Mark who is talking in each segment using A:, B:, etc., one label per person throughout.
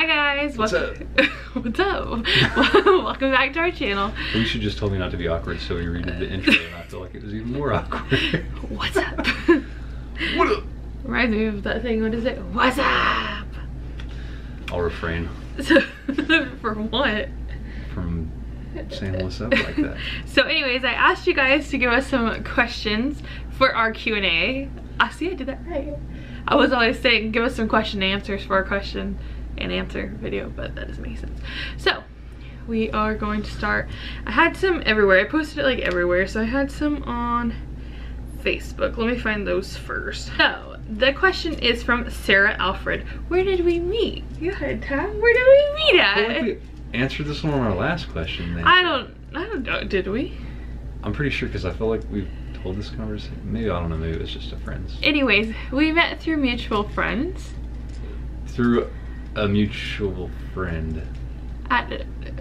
A: Hi guys,
B: What's up?
A: What's up? Welcome back to our channel.
B: Felicia just told me not to be awkward, so we redid the intro, and I feel like it was even more awkward.
A: What's up?
B: What up?
A: Reminds me of that thing. What is it? What's up?
B: I'll refrain
A: For what?
B: from saying what's up like that.
A: So anyways, I asked you guys to give us some questions for our Q&A. See, I did that right. I was always saying give us some question and answers for our question and answer video, but that doesn't make sense. So we are going to start. I had some everywhere. I posted it like everywhere, so I had some on Facebook. Let me find those first. So the question is from Sarah Alfred. Where did we meet? Go ahead, Tom. Where did we meet at?
B: I feel like we answered this one on our last question. Then.
A: I don't know. Did we?
B: I'm pretty sure, because I feel like we've told this conversation. Maybe, I don't know, maybe it was just a friends.
A: Anyways, we met through mutual friends.
B: Through a mutual friend.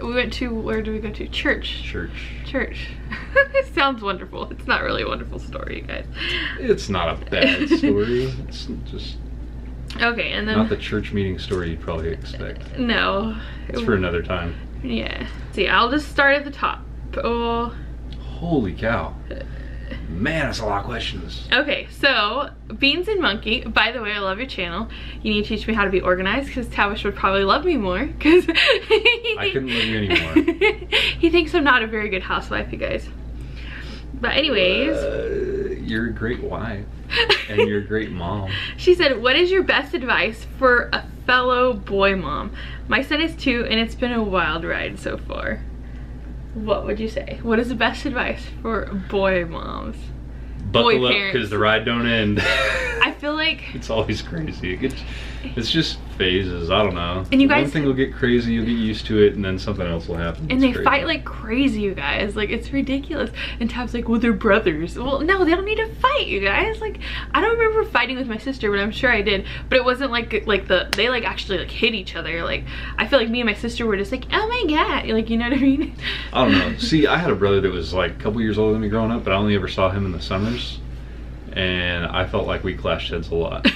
A: We went to, where did we go to? Church. It sounds wonderful. It's not really a wonderful story, you guys.
B: It's not a bad story. It's just
A: okay, and then
B: not the church meeting story you'd probably expect.
A: No.
B: It's for another time.
A: Yeah. See, I'll just start at the top. Oh.
B: Holy cow. Man, that's a lot of questions.
A: Okay, so Beans and Monkey, by the way, I love your channel. You need to teach me how to be organized, because Tavish would probably love me more, because
B: I couldn't love you anymore.
A: He thinks I'm not a very good housewife, you guys. But anyways,
B: you're a great wife and you're a great mom.
A: She said, what is your best advice for a fellow boy mom? My son is 2 and it's been a wild ride so far. What would you say? What is the best advice for boy moms?
B: Buckle up, because the ride don't end.
A: I feel like
B: it's always crazy. It's just phases. I don't know.
A: And you guys,
B: one thing will get crazy, you'll get used to it, and then something else will happen.
A: And they fight like crazy, you guys. Like, it's ridiculous. And Tab's like, well, they're brothers. Well, no, they don't need to fight, you guys. Like, I don't remember fighting with my sister, but I'm sure I did. But it wasn't like they like actually like hit each other. Like, I feel like me and my sister were just like, oh my god, like, you know what I mean?
B: I don't know. See, I had a brother that was like a couple years older than me growing up, but I only ever saw him in the summers. And I felt like we clashed heads a lot.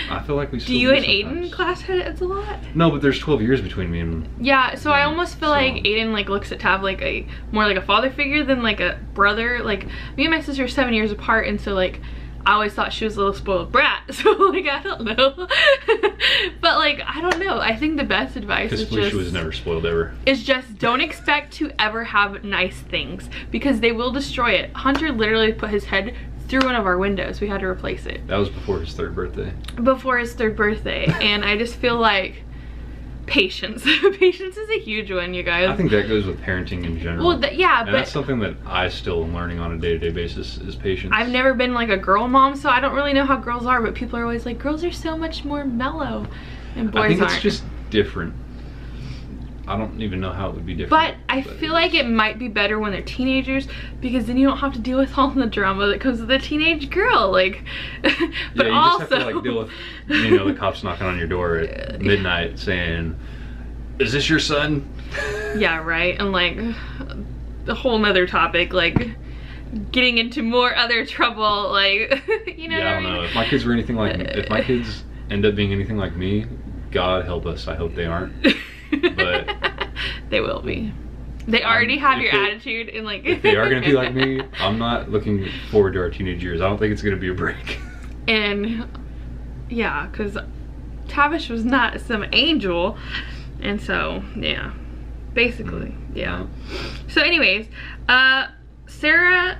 B: I feel like we still
A: do. You and
B: sometimes.
A: Aiden clash heads a lot?
B: No, but there's 12 years between me and
A: yeah, so I almost feel like Aiden like looks at Tab like a more like a father figure than like a brother. Like, me and my sister are 7 years apart, and so like I always thought she was a little spoiled brat. So like, I don't know. But like, I don't know. I think the best advice is
B: Felicia was never spoiled ever.
A: Is just don't expect to ever have nice things, because they will destroy it. Hunter literally put his head through one of our windows. We had to replace it.
B: That was before his 3rd birthday.
A: Before his 3rd birthday. And I just feel like patience. Patience is a huge one, you guys.
B: I think that goes with parenting in general.
A: Well, yeah,
B: and
A: but
B: that's something that I still am learning on a day-to-day basis is patience.
A: I've never been like a girl mom, so I don't really know how girls are, but people are always like, girls are so much more mellow and boys aren't.
B: I think it's just different. I don't even know how it would be different.
A: But I feel like it might be better when they're teenagers, because then you don't have to deal with all the drama that comes with a teenage girl. Like, but
B: yeah, you
A: also
B: just have to like deal with, you know, the cops knocking on your door at midnight saying, "Is this your son?"
A: Yeah, right. And like a whole nother topic, like getting into more other trouble. Like, you know.
B: Yeah, I don't know. If my kids were anything like me, if my kids end up being anything like me, God help us. I hope they aren't. But
A: they will be. They already have your attitude, and like
B: if they are gonna be like me, I'm not looking forward to our teenage years. I don't think it's gonna be a break.
A: And yeah, because Tavish was not some angel, and so yeah, basically yeah. So anyways, Sarah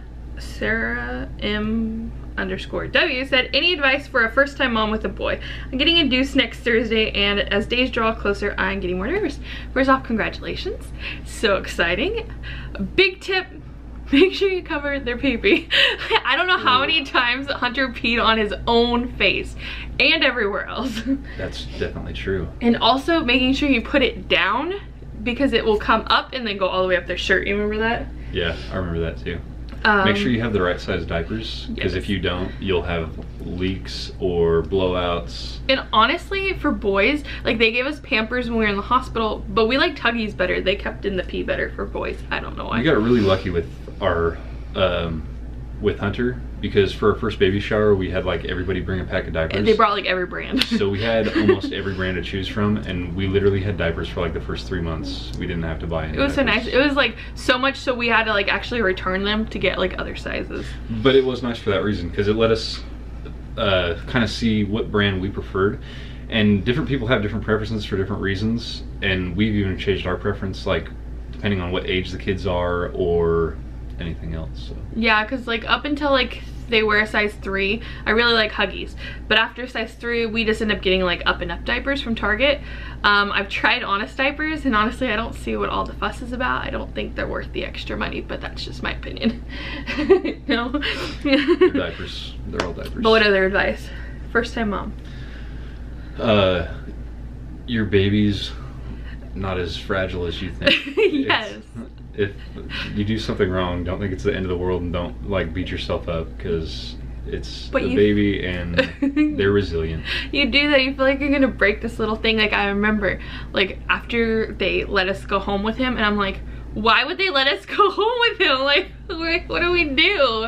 A: M_W said, any advice for a first-time mom with a boy? I'm getting induced next Thursday, and as days draw closer, I'm getting more nervous. First off, congratulations. So exciting. Big tip, make sure you cover their pee-pee. I don't know how many times Hunter peed on his own face and everywhere else.
B: That's definitely true.
A: And also making sure you put it down, because it will come up and then go all the way up their shirt. You remember that?
B: Yeah, I remember that too. Make sure you have the right size diapers, because if you don't, you'll have leaks or blowouts.
A: And honestly, for boys, like, they gave us Pampers when we were in the hospital, but we like Tuggies better. They kept in the pee better for boys. I don't know why.
B: We got really lucky with our with Hunter, because for our first baby shower, we had like everybody bring a pack of diapers.
A: They brought like every brand.
B: So we had almost every brand to choose from, and we literally had diapers for like the first 3 months. We didn't have to buy any.
A: It was
B: diapers.
A: so nice. It was like so much so we had to like actually return them to get like other sizes.
B: But it was nice for that reason, because it let us kind of see what brand we preferred. And different people have different preferences for different reasons, and we've even changed our preference, like depending on what age the kids are or anything else. So.
A: Yeah, because like up until like they wear a size 3, I really like Huggies, but after size 3 we just end up getting like up and up diapers from Target. I've tried Honest diapers, and honestly I don't see what all the fuss is about. I don't think they're worth the extra money, but that's just my opinion. No.
B: They're diapers. They're all diapers.
A: But what other advice? First time mom.
B: Your baby's not as fragile as you think.
A: Yes.
B: If you do something wrong, don't think it's the end of the world, and don't like beat yourself up, because it's the baby and they're resilient.
A: You do that, you feel like you're gonna break this little thing. Like I remember like after they let us go home with him, and I'm like, why would they let us go home with him? Like what do we do?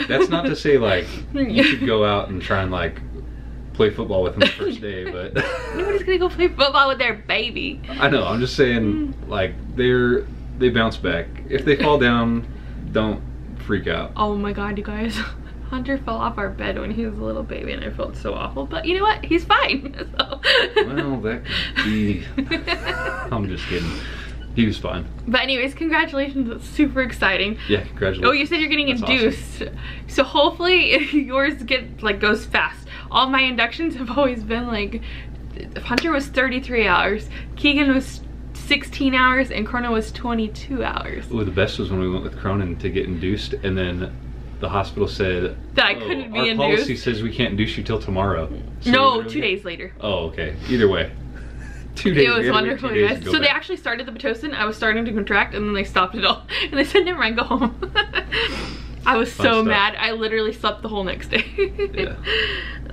B: That's not to say like you should go out and try and like play football with him the first day, but
A: nobody's gonna go play football with their baby.
B: I know, I'm just saying like they bounce back. If they fall down, don't freak out.
A: Oh my god, you guys. Hunter fell off our bed when he was a little baby, and I felt so awful, but you know what? He's fine. So.
B: Well, that could be... I'm just kidding. He was fine.
A: But anyways, congratulations. It's super exciting.
B: Yeah, congratulations.
A: Oh, you said you're getting induced. Awesome. So hopefully yours goes fast. All my inductions have always been like, Hunter was 33 hours, Keegan was 16 hours, and Corona was 22 hours. Oh,
B: the best was when we went with Cronin to get induced, and then the hospital said
A: that I couldn't be induced.
B: Our policy says we can't induce you till tomorrow.
A: So no, 2 days later.
B: Oh, okay. Either way. 2 days.
A: It was wonderful, guys. So they actually started the Pitocin. I was starting to contract, and then they stopped it all. And they said, never mind, go home. I was so mad. I literally slept the whole next day.
B: Yeah.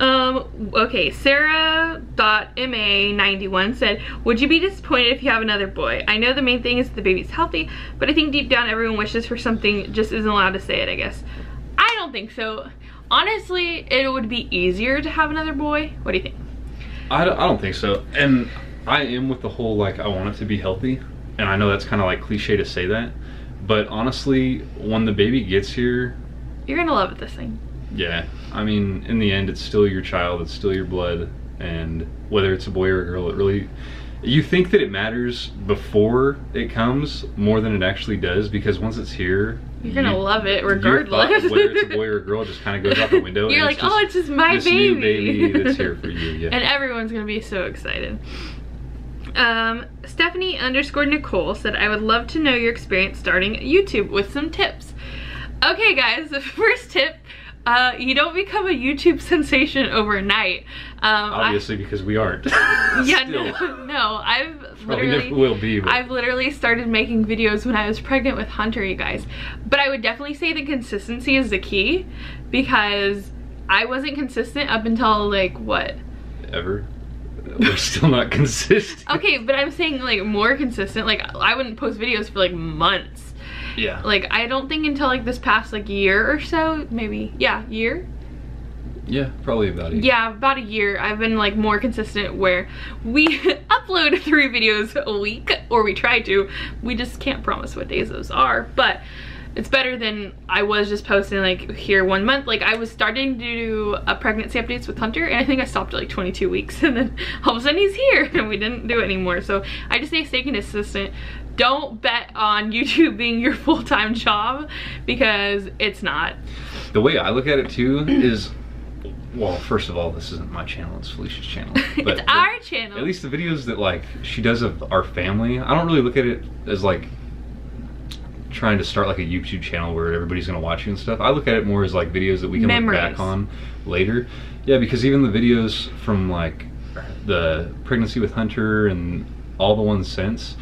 A: Okay, Sarah.ma91 said, would you be disappointed if you have another boy? I know the main thing is the baby's healthy, but I think deep down everyone wishes for something, just isn't allowed to say it, I guess. I don't think so. Honestly, it would be easier to have another boy. What do you think?
B: I don't think so. And I am with the whole, like, I want it to be healthy. And I know that's kind of like cliche to say that. But honestly, when the baby gets here...
A: You're gonna love it, this thing.
B: Yeah. I mean, in the end, it's still your child. It's still your blood. And whether it's a boy or a girl, it really... You think that it matters before it comes more than it actually does, because once it's here...
A: You're gonna love it regardless.
B: Your thought of whether it's a boy or a girl just kind of goes out the window.
A: You're like, oh, it's just my
B: this
A: baby.
B: New baby that's here for you. Yeah.
A: And everyone's gonna be so excited. Stephanie_Nicole said, I would love to know your experience starting YouTube with some tips. Okay guys, the first tip, you don't become a YouTube sensation overnight.
B: Obviously, because we aren't.
A: Yeah, no, I've literally started making videos when I was pregnant with Hunter, you guys. But I would definitely say the consistency is the key, because I wasn't consistent up until like what?
B: Ever. We're still not consistent.
A: Okay, but I'm saying like more consistent. Like I wouldn't post videos for like months.
B: Yeah. Like
A: I don't think until like this past like year or so, maybe. Yeah, year.
B: Yeah, probably about a year.
A: Yeah, about a year. I've been like more consistent where we upload 3 videos a week, or we try to. We just can't promise what days those are, but it's better than I was just posting like here 1 month. Like I was starting to do pregnancy updates with Hunter, and I think I stopped at like 22 weeks, and then all of a sudden he's here and we didn't do it anymore. So I just say stay consistent. Don't bet on YouTube being your full-time job, because it's not. The
B: way I look at it too is, well, first of all, this isn't my channel, it's Felicia's channel. But
A: it's our channel.
B: At least the videos that like she does of our family, I don't really look at it as like trying to start like a YouTube channel where everybody's gonna watch you and stuff. I look at it more as like videos that we can look back on later. Yeah, because even the videos from like the pregnancy with Hunter and all the ones since,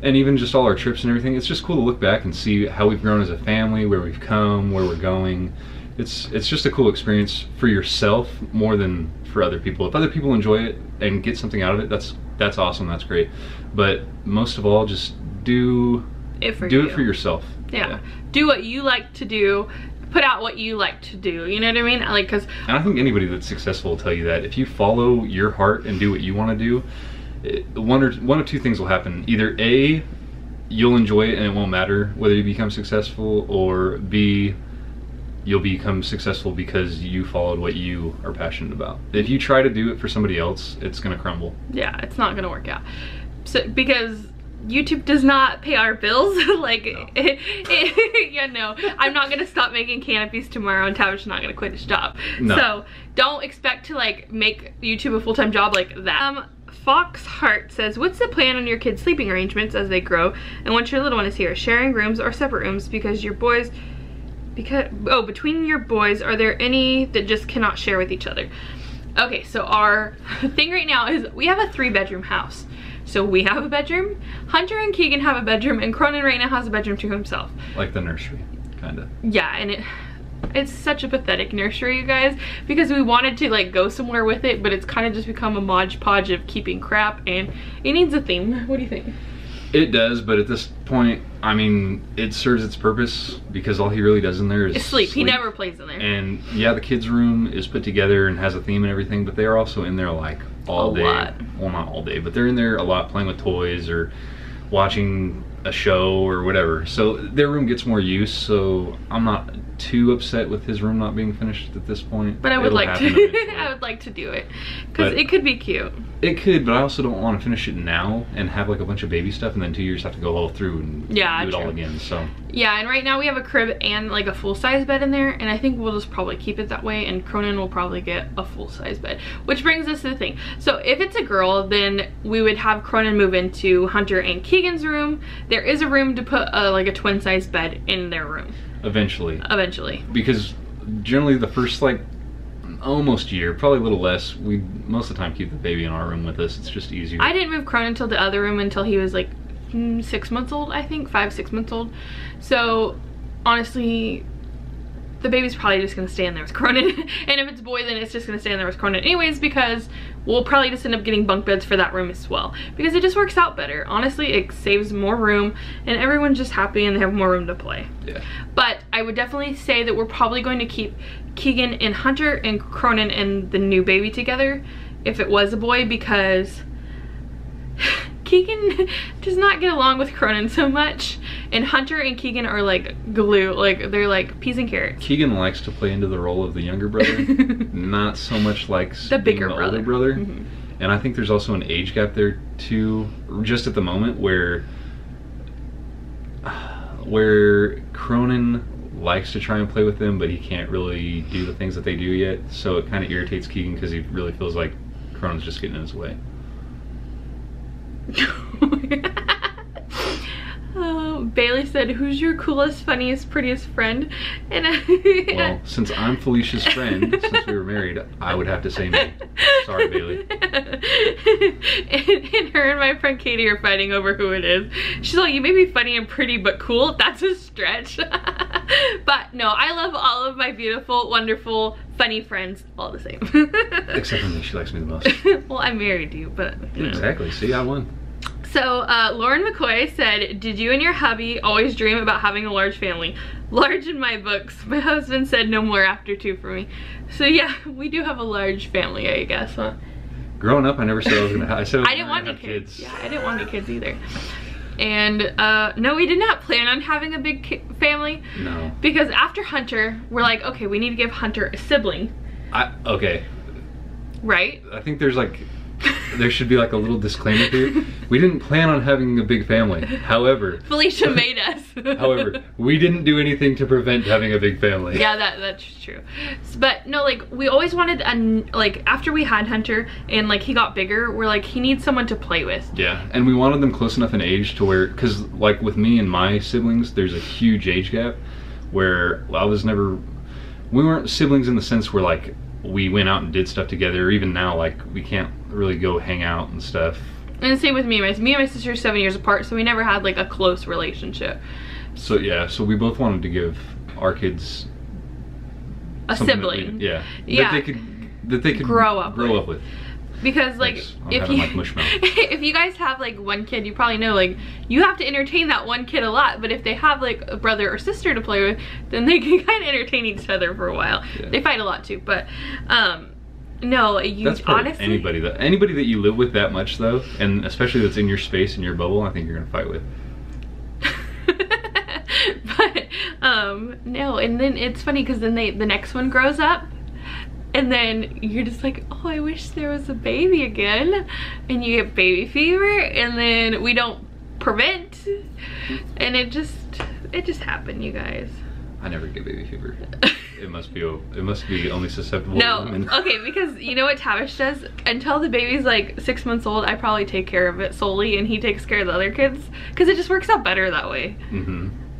B: and even just all our trips and everything, it's just cool to look back and see how we've grown as a family, where we've come, where we're going. It's just a cool experience for yourself more than for other people. If other people enjoy it and get something out of it, that's awesome, that's great. But most of all, just do it for yourself.
A: Yeah. Do what you like to do. put out what you like to do, you know what I mean? Like, cause
B: and I think anybody that's successful will tell you that if you follow your heart and do what you want to do, one of two things will happen. Either A, you'll enjoy it and it won't matter whether you become successful, or B, you'll become successful because you followed what you are passionate about. If you try to do it for somebody else, it's gonna crumble.
A: Yeah, it's not gonna work out. So, because YouTube does not pay our bills. Like, no. Yeah, no, I'm not gonna stop making canopies tomorrow and Tavish not gonna quit his job. No. So don't expect to like make YouTube a full-time job like that. Fox Heart says, what's the plan on your kids' sleeping arrangements as they grow and once your little one is here? Sharing rooms or separate rooms between your boys, are there any that just cannot share with each other? Okay, so our thing right now is we have a 3-bedroom house. So we have a bedroom, Hunter and Keegan have a bedroom, and Cronin right now has a bedroom to himself. Like the nursery, kinda. Yeah, and it's such a pathetic nursery, you guys, because we wanted to like go somewhere with it, but it's kind of just become a modge podge of keeping crap, and it needs a theme. What do you think? It does, but at this point, I mean, it serves its purpose because all he really does in there is sleep. He never plays in there. And yeah, the kids' room is put together and has a theme and everything, but they are also in there like all day. Well, not all day, but they're in there a lot playing with toys or watching a show or whatever. So their room gets more use, so I'm not too upset with his room not being finished at this point. But I would like to I would like to do it because it could be cute. It could, but I also don't want to finish it now and have like a bunch of baby stuff and then 2 years have to go all through and do it all again. So yeah, and right now we have a crib and like a full-size bed in there, and I think we'll just probably keep it that way, and Cronin will probably get a full-size bed, which brings us to the thing. So if it's a girl, then we would have Cronin move into Hunter and Keegan's room. There is a room to put like a twin-size bed in their room. Eventually. Because generally the first like almost year, probably a little less, we most of the time keep the baby in our room with us. It's just easier. I didn't move Cronin into the other room until he was like 6 months old, I think, 5-6 months old. So honestly, the baby's probably just gonna stay in there with Cronin. And if it's a boy, then it's just gonna stay in there with Cronin anyways, because we'll probably just end up getting bunk beds for that room as well, because it just works out better. Honestly, it saves more room and everyone's just happy and they have more room to play. Yeah. But I would definitely say that we're probably going to keep Keegan and Hunter and Cronin and the new baby together if it was a boy, because Keegan does not get along with Cronin so much, and Hunter and Keegan are like glue, like they're like peas and carrots. Keegan likes to play into the role of the younger brother, not so much likes the bigger brother. Older brother. Mm-hmm. And I think there's also an age gap there too, just at the moment, where Cronin likes to try and play with them, but he can't really do the things that they do yet, so it kind of irritates Keegan because he really feels like Cronin's just getting in his way. Bailey said, who's your coolest, funniest, prettiest friend? And well, since I'm Felicia's friend, since we were married, I would have to say me. Sorry, Bailey. And her and my friend Katie are fighting over who it is. She's like, you may be funny and pretty, but cool? That's a stretch. But no, I love all of my beautiful, wonderful, funny friends all the same. Except for me, she likes me the most. Well, I married you, but you know. Exactly, see, I won. So Lauren McCoy said, did you and your hubby always dream about having a large family? Large in my books. My husband said no more after 2 for me. So yeah, we do have a large family, I guess, huh? Growing up, I never said I was gonna have, I didn't want any kids. Yeah, I didn't want any kids either. And no, we did not plan on having a big family. No. Because after Hunter, we're like, okay, we need to give Hunter a sibling. Okay. Right? I think there's like, there should be like a little disclaimer here. We didn't plan on having a big family. However, Felicia made us. However, we didn't do anything to prevent having a big family. Yeah, that's true. But no, like we always wanted like after we had Hunter and like he got bigger, we're like, he needs someone to play with. Yeah, and we wanted them close enough in age to where, because like with me and my siblings, there's a huge age gap where we weren't siblings in the sense where like we went out and did stuff together. Even now, like we can't really go hang out and stuff. And the same with me. Me and my sister are 7 years apart, so we never had like a close relationship. So yeah, so we both wanted to give our kids a sibling. That they could grow up with. Because like if you guys have like one kid, you probably know like you have to entertain that one kid a lot, but if they have like a brother or sister to play with, then they can kind of entertain each other for a while. Yeah. They fight a lot too, but no, you
B: that's honestly anybody that you live with that much though, and especially that's in your space, in your bubble, I think you're gonna fight with.
A: But no, and then it's funny because then the next one grows up, and then you're just like, oh, I wish there was a baby again, and you get baby fever, and then we don't prevent, and it just happened, you guys.
B: I never get baby fever. It must be only susceptible
A: no,
B: to women.
A: Okay, because you know what Tavish does? Until the baby's like 6 months old, I probably take care of it solely, and he takes care of the other kids, because it just works out better that way.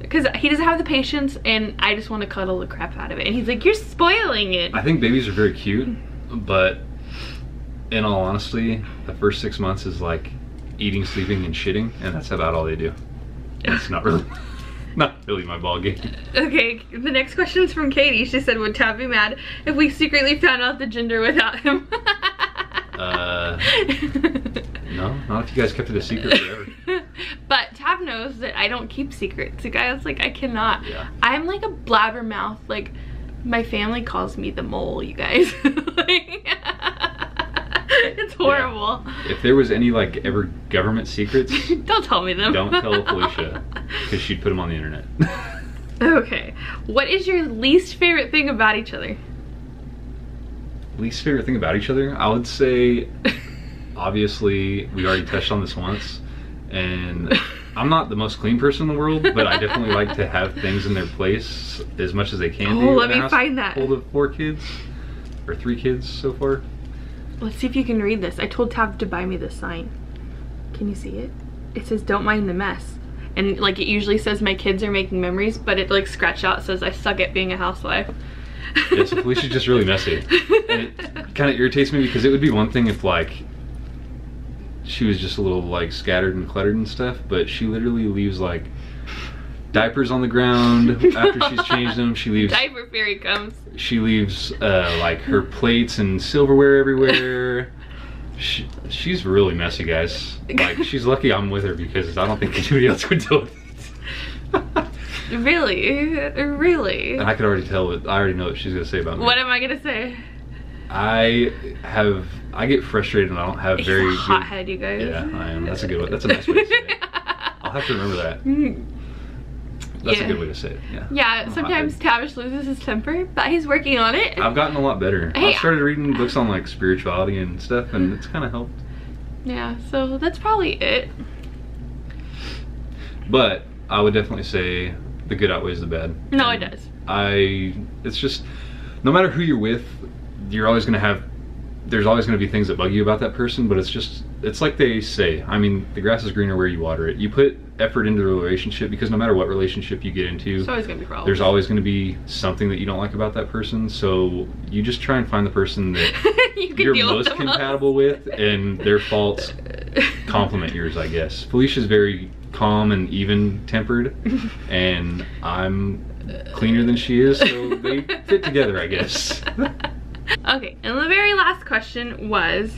A: Because he doesn't have the patience, and I just want to cuddle the crap out of it, and he's like, you're spoiling it.
B: I think babies are very cute, but in all honesty, the first 6 months is like eating, sleeping, and shitting, and that's about all they do. It's not really my ball game. Okay,
A: the next question is from Katie. She said, would Tab be mad if we secretly found out the gender without him?
B: No, not if you guys kept it a secret forever.
A: But Tab knows that I don't keep secrets. You guys, like, I cannot.
B: Yeah.
A: I'm like a blabbermouth. Like, my family calls me the mole, you guys. Like, it's horrible.
B: Yeah. If there was any, like, ever government secrets,
A: don't tell me them.
B: Don't tell Felicia, because she'd put them on the internet.
A: Okay. What is your least favorite thing about each other?
B: Least favorite thing about each other? I would say, obviously, we already touched on this once, and I'm not the most clean person in the world, but I definitely like to have things in their place as much as they can.
A: Oh, let me find that.
B: Full of 4 kids, or 3 kids so far.
A: Let's see if you can read this. I told Tab to buy me this sign. Can you see it? It says, don't mind the mess. And like it usually says my kids are making memories, but it like scratched out says I suck at being a housewife.
B: Yeah, so Felicia's just really messy. And it kind of irritates me because it would be one thing if like she was just a little like scattered and cluttered and stuff, but she literally leaves like diapers on the ground after she's changed them. She leaves
A: diaper fairy comes.
B: She leaves like her plates and silverware everywhere. She's really messy, guys. Like, she's lucky I'm with her because I don't think anybody else would do it. Really? And I could already tell it. I already know what she's gonna say about me.
A: What am I gonna say?
B: I get frustrated and I don't have very
A: a hothead, you guys.
B: Yeah, I am. That's a good one. That's a nice way to say it. I'll have to remember that. That's a good way to say it. Yeah.
A: Yeah. Sometimes Tavish loses his temper, but he's working on it.
B: I've gotten a lot better. Hey, I started reading books on like spirituality and stuff, and it's kind of helped. Yeah. So that's probably it. But I would definitely say the good outweighs the bad. No, it does. It's just, no matter who you're with, you're always gonna have. There's always going to be things that bug you about that person, but it's like they say, I mean, the grass is greener where you water it. You put effort into the relationship because no matter what relationship you get into, there's always going to be problems. There's always going to be something that you don't like about that person, so you just try and find the person that you're most compatible with, and their faults complement yours, I guess. Felicia's very calm and even-tempered, and I'm cleaner than she is, so they fit together, I guess. Okay, and the very last question was,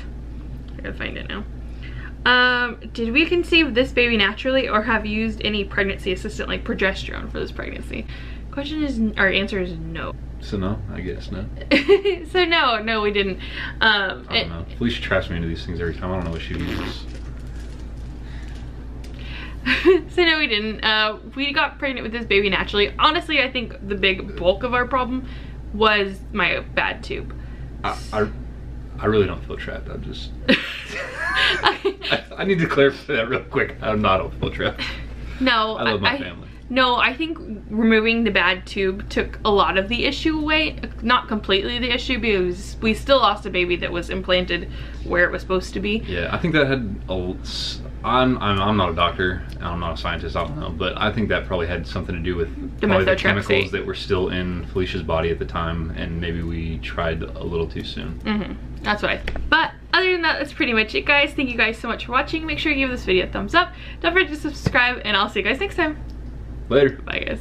B: I gotta find it now. Did we conceive this baby naturally or have used any pregnancy assistant like progesterone for this pregnancy? Answer is no. So no, I guess no. So no, we didn't. I don't know. Felicia traps me into these things every time. I don't know what she uses. So no, we didn't. We got pregnant with this baby naturally. Honestly, I think the big bulk of our problem was my bad tube. I really don't feel trapped. I'm just I need to clarify that real quick. I'm not feel trapped. No, I love my family. No, I think removing the bad tube took a lot of the issue away. Not completely the issue, because we still lost a baby that was implanted where it was supposed to be. Yeah, I think that had I'm not a doctor, I'm not a scientist, I don't know, but I think that probably had something to do with the chemicals that were still in Felicia's body at the time, and maybe we tried a little too soon. That's what I think. But other than that, that's pretty much it, guys. Thank you guys so much for watching. Make sure you give this video a thumbs up. Don't forget to subscribe, and I'll see you guys next time. Later. Bye, guys.